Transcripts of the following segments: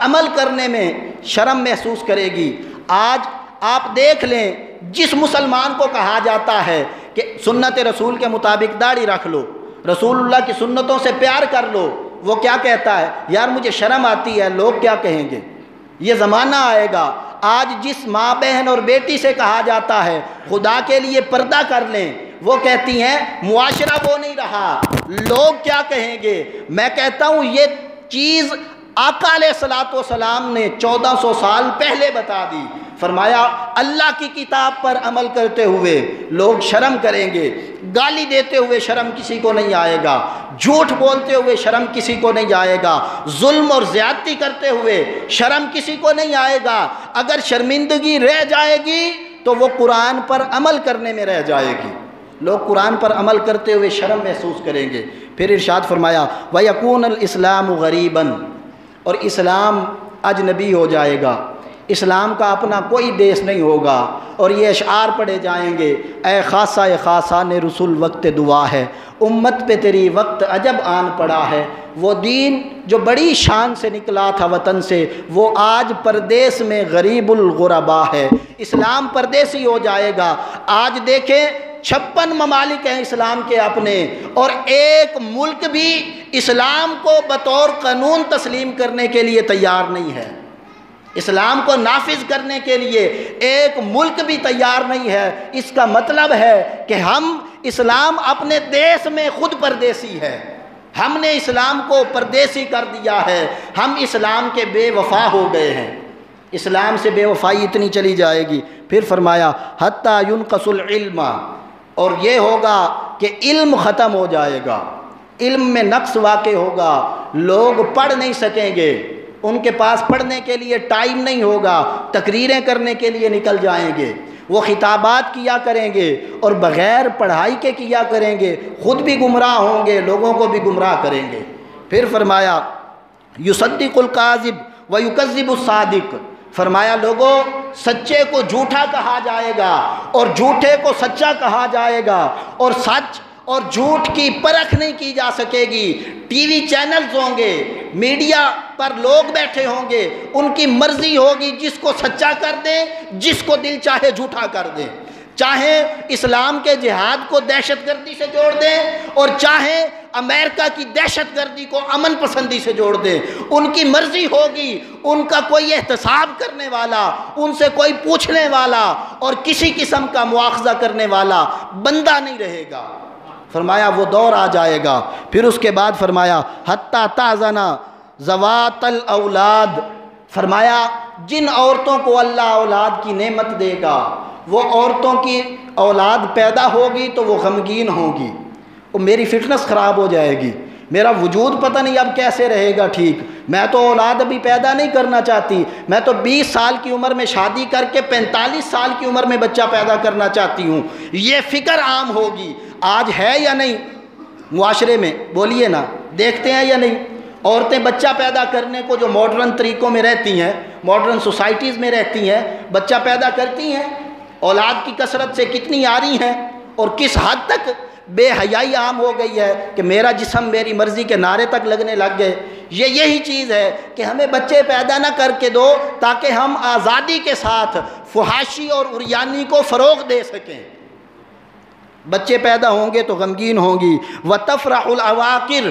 عمل کرنے میں شرم محسوس کرے گی۔ آج آپ دیکھ لیں، جس مسلمان کو کہا جاتا ہے کہ سنت رسول کے مطابق داڑھی رکھ لو، رسول اللہ کی سنتوں سے پیار کر لو، وہ کیا کہتا ہے؟ یار مجھے شرم آتی ہے، لوگ کیا کہیں گے۔ یہ زمانہ آئے گا، آج جس ماں بہن اور بیٹی سے کہا جاتا ہے خدا کے لیے پردہ کر لیں، وہ کہتی ہیں معاشرہ وہ نہیں رہا، لوگ کیا کہیں گے۔ میں کہتا ہوں یہ چیز آقا علیہ الصلوۃ والسلام نے 1400 سال پہلے بتا دی۔ فرمایا اللہ کی کتاب پر عمل کرتے ہوئے لوگ شرم کریں گے، گالی دیتے ہوئے شرم کسی کو نہیں آئے گا، جھوٹ بولتے ہوئے شرم کسی کو نہیں آئے گا، ظلم اور زیادتی کرتے ہوئے شرم کسی کو نہیں آئے گا۔ اگر شرمندگی رہ جائے گی تو وہ قرآن پر عمل کرنے میں رہ جائے گی۔ لوگ قرآن پر عمل کرتے ہوئے شرم محسوس کریں گے۔ پھر ارشاد فرمایا وَيَكُونَ الْإِسْلَامُ غَرِيبًا، اور اسلام اجنبی ہو جائے گا، اسلام کا اپنا کوئی دیس نہیں ہوگا۔ اور یہ اشعار پڑھے جائیں گے، اے خاصہ خاصہ نے رسول وقت دعا ہے، امت پہ تیری وقت عجب آن پڑا ہے۔ وہ دین جو بڑی شان سے نکلا تھا وطن سے، وہ آج پردیس میں غریب الغربا ہے۔ اسلام پردیسی ہو جائے گا۔ آج دیکھیں 56 ممالک ہیں اسلام کے اپنے، اور ایک ملک بھی اسلام کو بطور قانون تسلیم کرنے کے لیے تیار نہیں ہے۔ اسلام کو نافذ کرنے کے لیے ایک ملک بھی تیار نہیں ہے۔ اس کا مطلب ہے کہ ہم اسلام اپنے دیس میں خود پردیسی ہے، ہم نے اسلام کو پردیسی کر دیا ہے، ہم اسلام کے بے وفا ہو گئے ہیں۔ اسلام سے بے وفائی اتنی چلی جائے گی۔ پھر فرمایا حتیٰ ينقص العلم، اور یہ ہوگا کہ علم ختم ہو جائے گا، علم میں نقص واقع ہوگا، لوگ پڑھ نہیں سکیں گے، ان کے پاس پڑھنے کے لیے ٹائم نہیں ہوگا، تقریریں کرنے کے لیے نکل جائیں گے، وہ خطابات کیا کریں گے اور بغیر پڑھائی کے کیا کریں گے، خود بھی گمراہ ہوں گے، لوگوں کو بھی گمراہ کریں گے۔ پھر فرمایا یصدق الکاذب ویکذب الصادق، فرمایا لوگوں سچے کو جھوٹا کہا جائے گا اور جھوٹے کو سچا کہا جائے گا، اور سچ اور جھوٹ کی پرکھ نہیں کی جا سکے گی۔ ٹی وی چینلز ہوں گے، میڈیا پر لوگ بیٹھے ہوں گے، ان کی مرضی ہوگی، جس کو سچا کر دیں، جس کو دل چاہے جھوٹا کر دیں، چاہے اسلام کے جہاد کو دہشت گردی سے جوڑ دیں اور چاہے امریکہ کی دہشت گردی کو امن پسندی سے جوڑ دیں، ان کی مرضی ہوگی۔ ان کا کوئی احتساب کرنے والا، ان سے کوئی پوچھنے والا اور کسی قسم کا مواخذہ کرنے والا بندہ نہیں رہے گا۔ فرمایا وہ دور آ جائے گا۔ پھر اس کے بعد فرمایا حتیٰ تأذن ذوات الاولاد، فرمایا جن عورتوں کو اللہ اولاد کی نعمت دے گا، وہ عورتوں کی اولاد پیدا ہوگی تو وہ غمگین ہوگی، اور میری فٹنس خراب ہو جائے گی، میرا وجود پتہ نہیں اب کیسے رہے گا ٹھیک، میں تو اولاد ابھی پیدا نہیں کرنا چاہتی، میں تو 20 سال کی عمر میں شادی کر کے 45 سال کی عمر میں بچہ پیدا کرنا چاہتی ہوں۔ یہ فکر عام ہوگی۔ آج ہے یا نہیں معاشرے میں؟ بولیے نا، دیکھتے ہیں یا نہیں؟ عورتیں بچہ پیدا کرنے کو جو ماڈرن طریقوں میں رہتی ہیں، ماڈرن سوسائٹیز میں رہتی ہیں، بچہ پیدا کرتی ہیں، اولاد کی کثرت سے کتنی آ رہی ہیں، اور کس حد تک بے حیائی عام ہو گئی ہے کہ میرا جسم میری مرضی کے نعرے تک لگنے لگ گئے۔ یہی چیز ہے کہ ہمیں بچے پیدا نہ کر کے دو تاکہ ہم آزادی کے ساتھ فحاشی اور عریانی کو فروغ دے سکیں۔ بچے پیدا ہوں گے تو غمگین ہوں گی۔ وَتَفْرَحُ الْعَوَاقِرُ،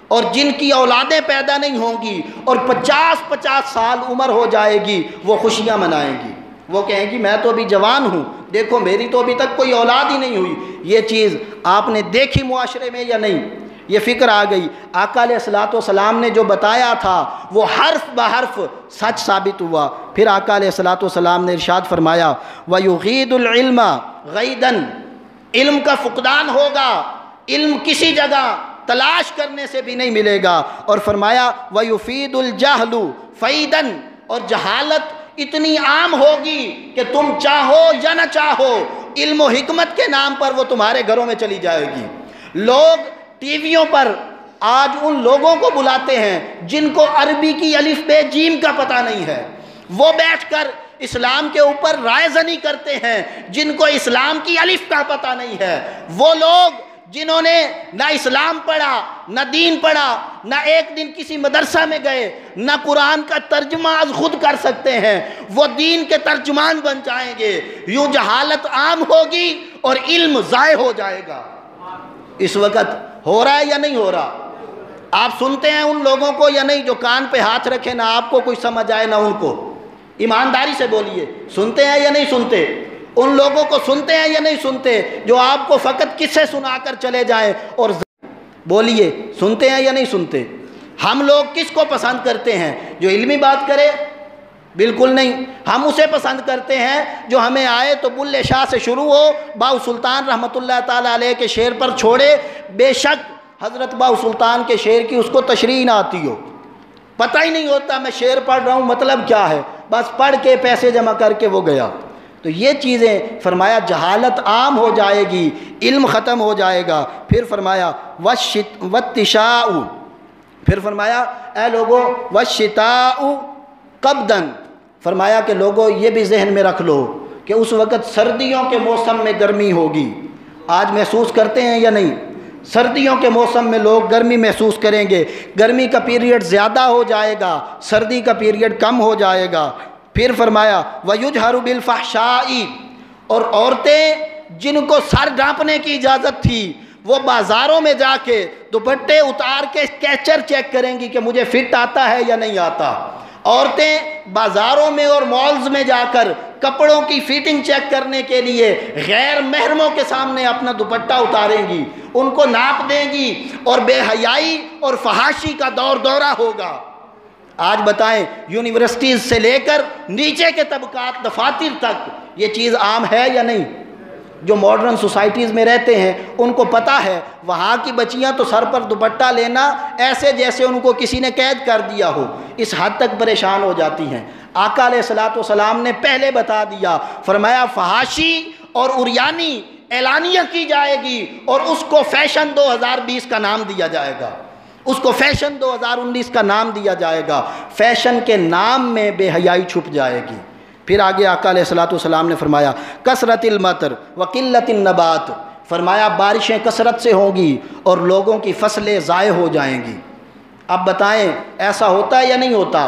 اور جن کی اولادیں پیدا نہیں ہوں گی اور 50 سال عمر ہو جائے گی، وہ خوشیاں منائیں گی، وہ کہیں گی میں تو ابھی جوان ہوں، دیکھو میری تو ابھی تک کوئی اولاد ہی نہیں ہوئی۔ یہ چیز آپ نے دیکھی معاشرے میں یا نہیں؟ یہ فکر آ گئی۔ آقا علیہ الصلوۃ والسلام نے جو بتایا تھا وہ حرف بحرف سچ ثابت ہوا۔ پھر آقا علیہ الصلوۃ والسلام نے ارشاد فرمایا وَيُغِيدُ الْعِلْمَ غَيْدًا، علم کا فقدان ہوگا، علم کسی جگہ تلاش کرنے سے بھی نہیں ملے گا۔ اور فرمایا وَيُفِيدُ الْجَهْلُ فَيْدًا، اور جہالت اتنی عام ہوگی کہ تم چاہو یا نہ چاہو علم و حکمت کے نام پر وہ تمہارے گھروں میں چلی جائے گی۔ لوگ ٹی ویوں پر آج ان لوگوں کو بلاتے ہیں جن کو عربی کی الف بے جیم کا پتہ نہیں ہے، وہ بیٹھ کر اسلام کے اوپر رائے زنی کرتے ہیں جن کو اسلام کی الف کا پتہ نہیں ہے۔ وہ لوگ جنہوں نے نہ اسلام پڑھا، نہ دین پڑھا، نہ ایک دن کسی مدرسہ میں گئے، نہ قرآن کا ترجمہ از خود کر سکتے ہیں، وہ دین کے ترجمان بن جائیں گے۔ یوں جہالت عام ہوگی اور علم ضائع ہو جائے گا۔ اس وقت ہو رہا ہے یا نہیں ہو رہا؟ آپ سنتے ہیں ان لوگوں کو یا نہیں جو کان پہ ہاتھ رکھے، نہ آپ کو کوئی سمجھ آئے نہ ان کو؟ ایمانداری سے بولیے، سنتے ہیں یا نہیں سنتے؟ ان لوگوں کو سنتے ہیں یا نہیں سنتے جو آپ کو فقط قصے سنا کر چلے جائیں؟ اور بولیے، سنتے ہیں یا نہیں سنتے؟ ہم لوگ کس کو پسند کرتے ہیں؟ جو علمی بات کرے؟ بالکل نہیں، ہم اسے پسند کرتے ہیں جو ہمیں آئے تو بلے شاہ سے شروع ہو، باؤ سلطان رحمۃ اللہ تعالیٰ علیہ کے شعر پر چھوڑے، بے شک حضرت باؤ سلطان کے شعر کی اس کو تشریح نہ آتی ہو، پتہ ہی نہیں ہوتا میں شعر پڑھ رہا ہوں مطلب کیا ہے، بس پڑھ کے پیسے جمع کر کے وہ گیا۔ تو یہ چیزیں فرمایا جہالت عام ہو جائے گی، علم ختم ہو جائے گا۔ پھر فرمایا وَالتِّشَاءُ، پھر فرمایا اے لوگو وَالشِّتَاءُ قَبْضًا، فرمایا کہ لوگو یہ بھی ذہن میں رکھ لو کہ اس وقت سردیوں کے موسم میں گرمی ہوگی۔ آج محسوس کرتے ہیں یا نہیں؟ سردیوں کے موسم میں لوگ گرمی محسوس کریں گے، گرمی کا پیریڈ زیادہ ہو جائے گا، سردی کا پیریڈ کم ہو جائے گا۔ پھر فرمایا وَيُجْهَرُ بِالْفَحْشَاءِ، اور عورتیں جن کو سر ڈھانپنے کی اجازت تھی وہ بازاروں میں جا کے دوپٹے اتار کے کیچر چیک کریں گی کہ مجھے فٹ آتا ہے یا نہیں آتا۔ عورتیں بازاروں میں اور مالز میں جا کر کپڑوں کی فیٹنگ چیک کرنے کے لیے غیر محرموں کے سامنے اپنا دوپٹہ اتاریں گی، ان کو ناپ دیں گی، اور بے حیائی اور فحاشی کا دورہ ہوگا۔ آج بتائیں یونیورسٹیز سے لے کر نیچے کے طبقات دفاتر تک یہ چیز عام ہے یا نہیں؟ جو ماڈرن سوسائٹیز میں رہتے ہیں ان کو پتہ ہے وہاں کی بچیاں تو سر پر دوپٹہ لینا ایسے جیسے ان کو کسی نے قید کر دیا ہو، اس حد تک پریشان ہو جاتی ہیں۔ آقا علیہ الصلوۃ والسلام نے پہلے بتا دیا، فرمایا فحاشی اور عریانی اعلانیہ کی جائے گی اور اس کو فیشن 2020 کا نام دیا جائے گا، اس کو فیشن 2019 کا نام دیا جائے گا۔ فیشن کے نام میں بے حیائی چھپ جائے گی۔ پھر آگے آقا علیہ الصلوۃ والسلام نے فرمایا کثرت المطر وقلت النبات، فرمایا بارشیں کثرت سے ہوں گی اور لوگوں کی فصلیں ضائع ہو جائیں گی۔ اب بتائیں ایسا ہوتا ہے یا نہیں ہوتا؟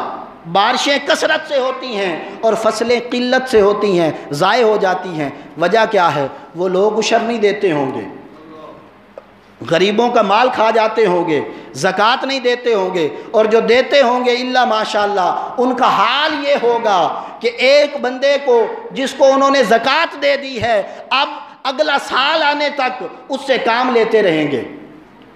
بارشیں کثرت سے ہوتی ہیں اور فصلیں قلت سے ہوتی ہیں، ضائع ہو جاتی ہیں۔ وجہ کیا ہے؟ وہ لوگ عشر نہیں دیتے ہوں گے، غریبوں کا مال کھا جاتے ہوں گے، زکوٰۃ نہیں دیتے ہوں گے، اور جو دیتے ہوں گے الا ماشاءاللہ ان کا حال یہ ہوگا کہ ایک بندے کو جس کو انہوں نے زکوٰۃ دے دی ہے اب اگلا سال آنے تک اس سے کام لیتے رہیں گے،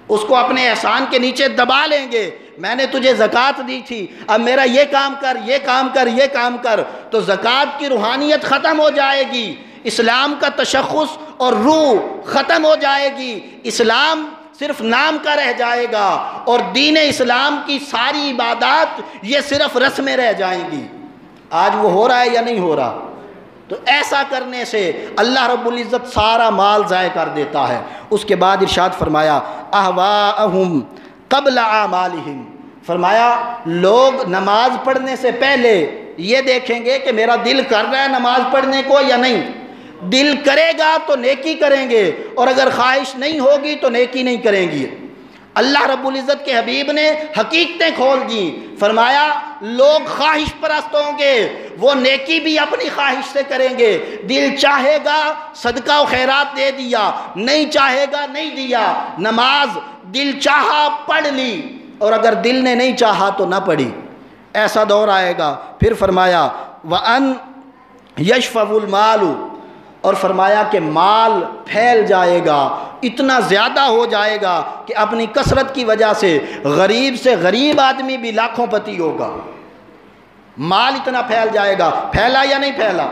اس کو اپنے احسان کے نیچے دبا لیں گے، میں نے تجھے زکوٰۃ دی تھی اب میرا یہ کام کر، یہ کام کر، یہ کام کر۔ تو زکوٰۃ کی روحانیت ختم ہو جائے گی، اسلام کا تشخص اور روح ختم ہو جائے گی، اسلام صرف نام کا رہ جائے گا اور دین اسلام کی ساری عبادات یہ صرف رسمیں رہ جائیں گی۔ آج وہ ہو رہا ہے یا نہیں ہو رہا؟ تو ایسا کرنے سے اللہ رب العزت سارا مال ضائع کر دیتا ہے۔ اس کے بعد ارشاد فرمایا اہواءہم قبل اعمالہم، فرمایا لوگ نماز پڑھنے سے پہلے یہ دیکھیں گے کہ میرا دل کر رہا ہے نماز پڑھنے کو یا نہیں۔ دل کرے گا تو نیکی کریں گے اور اگر خواہش نہیں ہوگی تو نیکی نہیں کریں گی۔ اللہ رب العزت کے حبیب نے حقیقتیں کھول دیں، فرمایا لوگ خواہش پرست ہوں گے، وہ نیکی بھی اپنی خواہش سے کریں گے، دل چاہے گا صدقہ و خیرات دے دیا، نہیں چاہے گا نہیں دیا۔ نماز دل چاہا پڑھ لی اور اگر دل نے نہیں چاہا تو نہ پڑھی، ایسا دور آئے گا۔ پھر فرمایا وَأَنْ يَشْفَوُ الْمَالُ، اور فرمایا کہ مال پھیل جائے گا، اتنا زیادہ ہو جائے گا کہ اپنی کثرت کی وجہ سے غریب سے غریب آدمی بھی لاکھوں پتی ہوگا۔ مال اتنا پھیل جائے گا، پھیلا یا نہیں پھیلا؟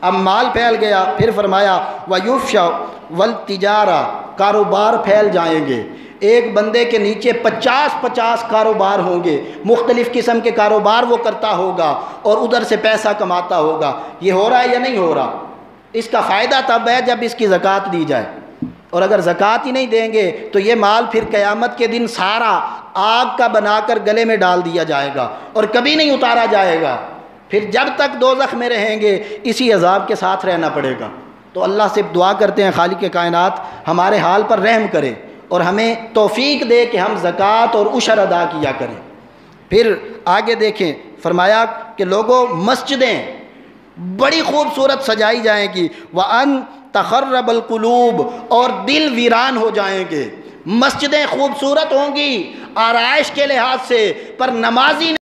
اب مال پھیل گیا۔ پھر فرمایا وَيُفْشَوْ وَالْتِجَارَةُ، کاروبار پھیل جائیں گے، ایک بندے کے نیچے 50 کاروبار ہوں گے، مختلف قسم کے کاروبار وہ کرتا ہوگا اور ادھر سے پیسہ کماتا ہوگا۔ یہ ہو رہا ہے یا نہیں ہو رہا؟ اس کا فائدہ تب ہے جب اس کی زکوٰۃ دی جائے، اور اگر زکوٰۃ ہی نہیں دیں گے تو یہ مال پھر قیامت کے دن سارا آگ کا بنا کر گلے میں ڈال دیا جائے گا اور کبھی نہیں اتارا جائے گا، پھر جب تک دوزخ میں رہیں گے اسی عذاب کے ساتھ رہنا پڑے گا۔ تو اللہ سے دعا کرتے ہیں خالق کائنات ہمارے حال پر رحم کرے اور ہمیں توفیق دے کہ ہم زکوٰۃ اور عشر ادا کیا کریں۔ پھر آگے دیکھیں، فرمایا کہ لوگوں مسجدیں بڑی خوبصورت سجائی جائیں گی، وَأَن تَخَرَّبَ الْقُلُوبُ اور دل ویران ہو جائیں گے۔ مسجدیں خوبصورت ہوں گی آرائش کے لحاظ سے، پر نمازی